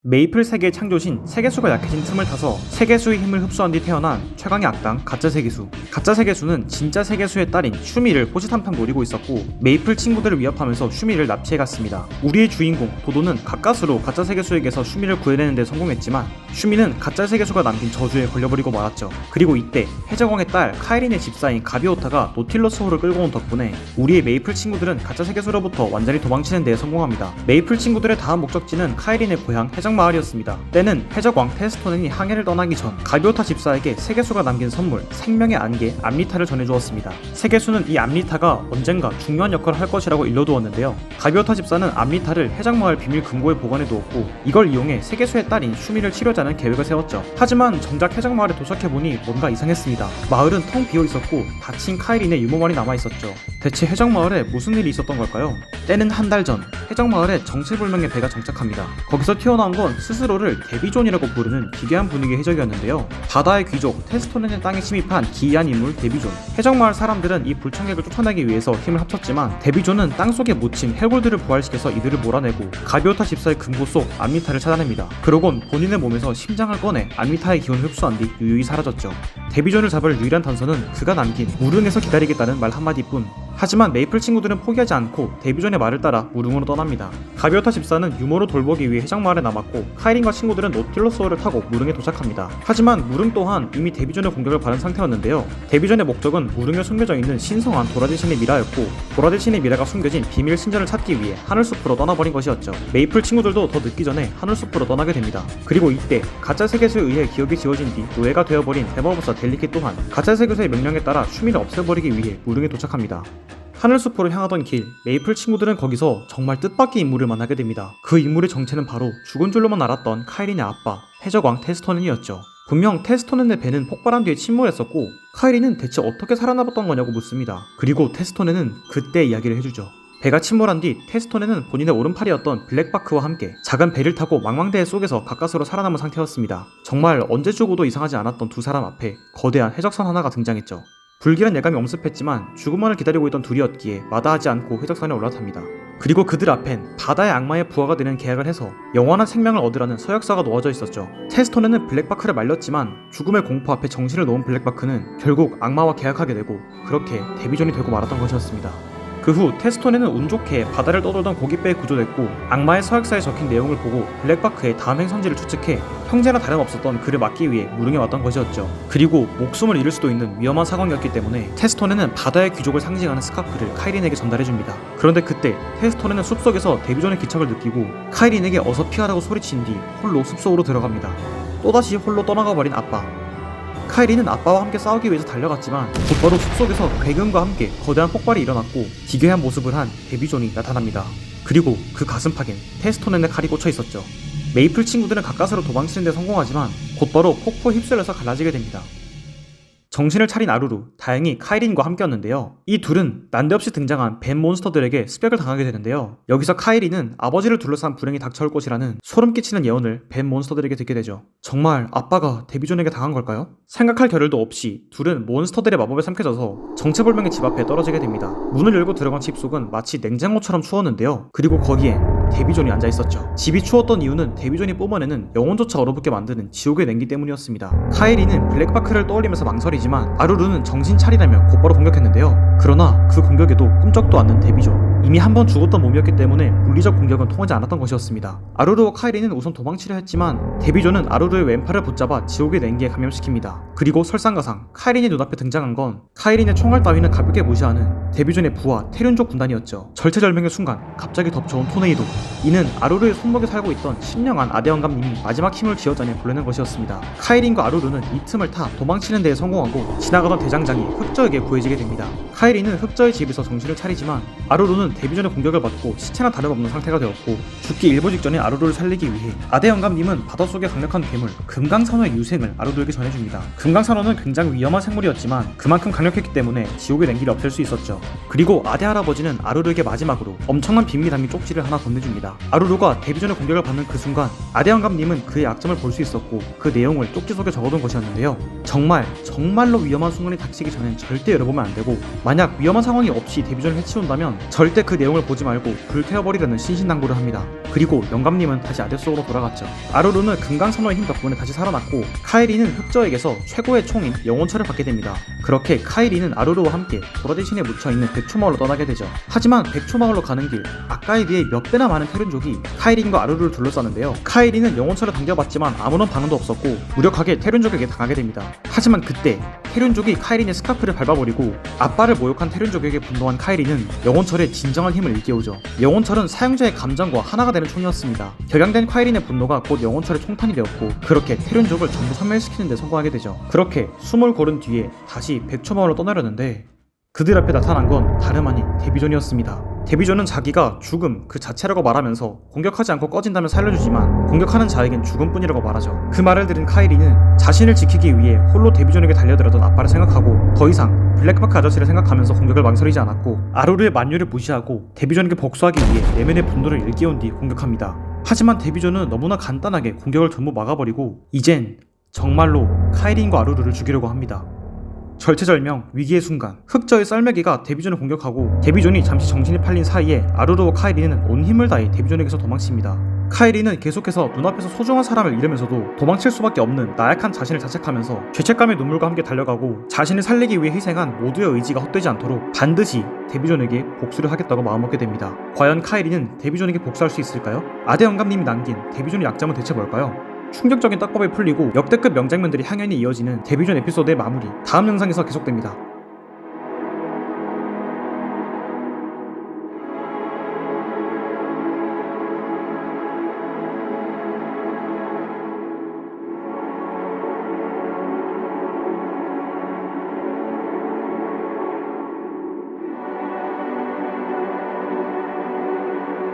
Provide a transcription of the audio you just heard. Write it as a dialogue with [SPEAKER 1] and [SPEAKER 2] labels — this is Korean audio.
[SPEAKER 1] 메이플 세계의 창조신 세계수가 약해진 틈을 타서 세계수의 힘을 흡수한 뒤 태어난 최강의 악당 가짜 세계수. 가짜 세계수는 진짜 세계수의 딸인 슈미를 호시탐탐 노리고 있었고 메이플 친구들을 위협하면서 슈미를 납치해갔습니다. 우리의 주인공 도도는 가까스로 가짜 세계수에게서 슈미를 구해내는 데 성공했지만 슈미는 가짜 세계수가 남긴 저주에 걸려버리고 말았죠. 그리고 이때 해적왕의 딸 카이린의 집사인 가비오타가 노틸러스호를 끌고 온 덕분에 우리의 메이플 친구들은 가짜 세계수로부터 완전히 도망치는 데 성공합니다. 메이플 친구들의 다음 목적지는 카이린의 고향 마을이었습니다. 때는 해적왕 테스토넨이 항해를 떠나기 전 가비오타 집사에게 세계수가 남긴 선물 생명의 안개 암리타를 전해주었습니다. 세계수는 이 암리타가 언젠가 중요한 역할을 할 것이라고 일러두었는데요. 가비오타 집사는 암리타를 해적마을 비밀 금고에 보관해두었고 이걸 이용해 세계수의 딸인 슈미를 치료하자는 계획을 세웠죠. 하지만 정작 해적마을에 도착해보니 뭔가 이상했습니다. 마을은 텅 비어있었고 다친 카이린의 유모만이 남아있었죠. 대체 해적마을에 무슨 일이 있었던 걸까요? 때는 한 달 전 해적마을에 정체불명의 배가 정착합니다. 거기서 튀어나온 건 스스로를 데비존이라고 부르는 기괴한 분위기의 해적이었는데요. 바다의 귀족 테스토넨의 땅에 침입한 기이한 인물 데비존. 해적마을 사람들은 이 불청객을 쫓아내기 위해서 힘을 합쳤지만 데비존은 땅속에 묻힌 해골들을 부활시켜서 이들을 몰아내고 가비오타 집사의 금고 속 암리타를 찾아냅니다. 그러곤 본인의 몸에서 심장을 꺼내 암리타의 기운을 흡수한 뒤 유유히 사라졌죠. 데비존을 잡을 유일한 단서는 그가 남긴 무릉에서 기다리겠다는 말 한마디뿐. 하지만 메이플 친구들은 포기하지 않고 데비존의 말을 따라 무릉으로 떠납니다. 가비오타 집사는 유모로 돌보기 위해 해적마을에 남았고 카이린과 친구들은 노틸러스호를 타고 무릉에 도착합니다. 하지만 무릉 또한 이미 데비존의 공격을 받은 상태였는데요. 데비존의 목적은 무릉에 숨겨져 있는 신성한 도라지 신의 미라였고 도라지 신의 미라가 숨겨진 비밀 신전을 찾기 위해 하늘숲으로 떠나버린 것이었죠. 메이플 친구들도 더 늦기 전에 하늘숲으로 떠나게 됩니다. 그리고 이때 가짜 세계수에 의해 기억이 지워진 뒤 노예가 되어버린 대마법사 델리케 또한 가짜 세계수의 명령에 따라 슈미를 없애버리기 위해 무릉에 도착합니다. 하늘숲으로 향하던 길, 메이플 친구들은 거기서 정말 뜻밖의 인물을 만나게 됩니다. 그 인물의 정체는 바로 죽은 줄로만 알았던 카이린의 아빠, 해적왕 테스토넨이었죠. 분명 테스토넨의 배는 폭발한 뒤에 침몰했었고 카이린은 대체 어떻게 살아남았던 거냐고 묻습니다. 그리고 테스토넨은 그때 이야기를 해주죠. 배가 침몰한 뒤 테스토넨은 본인의 오른팔이었던 블랙바크와 함께 작은 배를 타고 망망대해 속에서 가까스로 살아남은 상태였습니다. 정말 언제 죽어도 이상하지 않았던 두 사람 앞에 거대한 해적선 하나가 등장했죠. 불길한 예감이 엄습했지만 죽음만을 기다리고 있던 둘이었기에 마다하지 않고 해적선에 올라탑니다. 그리고 그들 앞엔 바다의 악마의 부하가 되는 계약을 해서 영원한 생명을 얻으라는 서약서가 놓아져 있었죠. 테스토넨은 블랙바크를 말렸지만 죽음의 공포 앞에 정신을 놓은 블랙바크는 결국 악마와 계약하게 되고 그렇게 데비존이 되고 말았던 것이었습니다. 그 후 테스토넨은 운 좋게 바다를 떠돌던 고깃배에 구조됐고 악마의 서약서에 적힌 내용을 보고 블랙바크의 다음 행선지를 추측해 형제나 다름없었던 그를 막기 위해 무릉에 왔던 것이었죠. 그리고 목숨을 잃을 수도 있는 위험한 상황이었기 때문에 테스토넨은 바다의 귀족을 상징하는 스카프를 카이린에게 전달해줍니다. 그런데 그때 테스토넨은 숲속에서 데비존의 기척을 느끼고 카이린에게 어서 피하라고 소리친 뒤 홀로 숲속으로 들어갑니다. 또다시 홀로 떠나가버린 아빠. 카이린은 아빠와 함께 싸우기 위해서 달려갔지만 곧바로 숲속에서 괴금과 함께 거대한 폭발이 일어났고 기괴한 모습을 한 데비존이 나타납니다. 그리고 그 가슴팍엔 테스토넨의 칼이 꽂혀 있었죠. 메이플 친구들은 가까스로 도망치는 데 성공하지만 곧바로 폭포에 휩쓸려서 갈라지게 됩니다. 정신을 차린 아루루, 다행히 카이린과 함께였는데요. 이 둘은 난데없이 등장한 뱀 몬스터들에게 습격을 당하게 되는데요. 여기서 카이린은 아버지를 둘러싼 불행이 닥쳐올 것이라는 소름 끼치는 예언을 뱀 몬스터들에게 듣게 되죠. 정말 아빠가 데비존에게 당한 걸까요? 생각할 겨를도 없이 둘은 몬스터들의 마법에 삼켜져서 정체불명의 집 앞에 떨어지게 됩니다. 문을 열고 들어간 집 속은 마치 냉장고처럼 추웠는데요. 그리고 거기에 데비존이 앉아있었죠. 집이 추웠던 이유는 데비존이 뿜어내는 영혼조차 얼어붙게 만드는 지옥의 냉기 때문이었습니다. 카이린은 블랙바크를 떠올리면서 망설이지만 아루루는 정신 차리라며 곧바로 공격했는데요. 그러나 그 공격에도 꿈쩍도 않는 데비존. 이미 한 번 죽었던 몸이었기 때문에 물리적 공격은 통하지 않았던 것이었습니다. 아루루와 카이린은 우선 도망치려 했지만 데비존은 아루루의 왼팔을 붙잡아 지옥의 냉기에 감염시킵니다. 그리고 설상가상 카이린의 눈앞에 등장한 건 카이린의 총알 따위는 가볍게 무시하는 데비존의 부하 테륜족 군단이었죠. 절체절명의 순간 갑자기 덮쳐온 토네이도. 이는 아루루의 손목에 살고 있던 신령한 아대왕감님이 마지막 힘을 쥐어짜내 보내는 것이었습니다. 카이린과 아루루는 이 틈을 타 도망치는 데에 성공하고 지나가던 대장장이 흑저에게 구해지게 됩니다. 카이린은 흑저의 집에서 정신을 차리지만 아루루는 데비존의 공격을 받고 시체나 다름없는 상태가 되었고 죽기 일보 직전에 아루루를 살리기 위해 아대영감님은 바닷속의 강력한 괴물 금강산호의 유생을 아루루에게 전해줍니다. 금강산호는 굉장히 위험한 생물이었지만 그만큼 강력했기 때문에 지옥의 냉기를 없앨 수 있었죠. 그리고 아대 할아버지는 아루루에게 마지막으로 엄청난 비밀이 담긴 쪽지를 하나 건네줍니다. 아루루가 데비존의 공격을 받는 그 순간 아대영감님은 그의 약점을 볼 수 있었고 그 내용을 쪽지 속에 적어둔 것이었는데요. 정말로 위험한 순간이 닥치기 전엔 절대 열어보면 안 되고 만약 위험한 상황이 없이 데뷔전을 해치운다면 절대 그 내용을 보지 말고 불태워버리라는 신신당부를 합니다. 그리고 영감님은 다시 아들 속으로 돌아갔죠. 아루루는 금강선호의 힘 덕분에 다시 살아났고 카이리는 흑저에게서 최고의 총인 영혼철을 받게 됩니다. 그렇게 카이리는 아루루와 함께 도라지신에 묻혀있는 백초마을로 떠나게 되죠. 하지만 백초마을로 가는 길 아까에 비해 몇 배나 많은 테륜족이 카이린과 아루루를 둘러싸는데요. 카이리는 영혼철을 당겨봤지만 아무런 반응도 없었고 무력하게 테륜족에게 당하게 됩니다. 하지만 그때 테륜족이 카이린의 스카프를 밟아버리고 아빠를 모욕한 테륜족에게 분노한 카이린은 영혼철의 진정한 힘을 일깨우죠. 영혼철은 사용자의 감정과 하나가 되는 총이었습니다. 격양된 카이린의 분노가 곧 영혼철의 총탄이 되었고 그렇게 테륜족을 전부 섬멸시키는 데 성공하게 되죠. 그렇게 숨을 고른 뒤에 다시 백초마을로 떠나려는데 그들 앞에 나타난 건 다름 아닌 데뷔존이었습니다. 데뷔존은 자기가 죽음 그 자체라고 말하면서 공격하지 않고 꺼진다면 살려주지만 공격하는 자에겐 죽음뿐이라고 말하죠. 그 말을 들은 카이리는 자신을 지키기 위해 홀로 데뷔존에게 달려들었던 아빠를 생각하고 더 이상 블랙마크 아저씨를 생각하면서 공격을 망설이지 않았고 아루루의 만류를 무시하고 데뷔존에게 복수하기 위해 내면의 분노를 일깨운 뒤 공격합니다. 하지만 데뷔존은 너무나 간단하게 공격을 전부 막아버리고 이젠 정말로 카이린과 아루루를 죽이려고 합니다. 절체절명 위기의 순간 흑저의 썰매기가 데뷔존을 공격하고 데뷔존이 잠시 정신이 팔린 사이에 아루루와 카이리는 온 힘을 다해 데뷔존에게서 도망칩니다. 카이리는 계속해서 눈앞에서 소중한 사람을 잃으면서도 도망칠 수밖에 없는 나약한 자신을 자책하면서 죄책감의 눈물과 함께 달려가고 자신을 살리기 위해 희생한 모두의 의지가 헛되지 않도록 반드시 데뷔존에게 복수를 하겠다고 마음먹게 됩니다. 과연 카이리는 데뷔존에게 복수할 수 있을까요? 아대 영감님이 남긴 데뷔존의 약점은 대체 뭘까요? 충격적인 떡밥이 풀리고 역대급 명장면들이 향연히 이어지는 데뷔전 에피소드의 마무리 다음 영상에서 계속됩니다.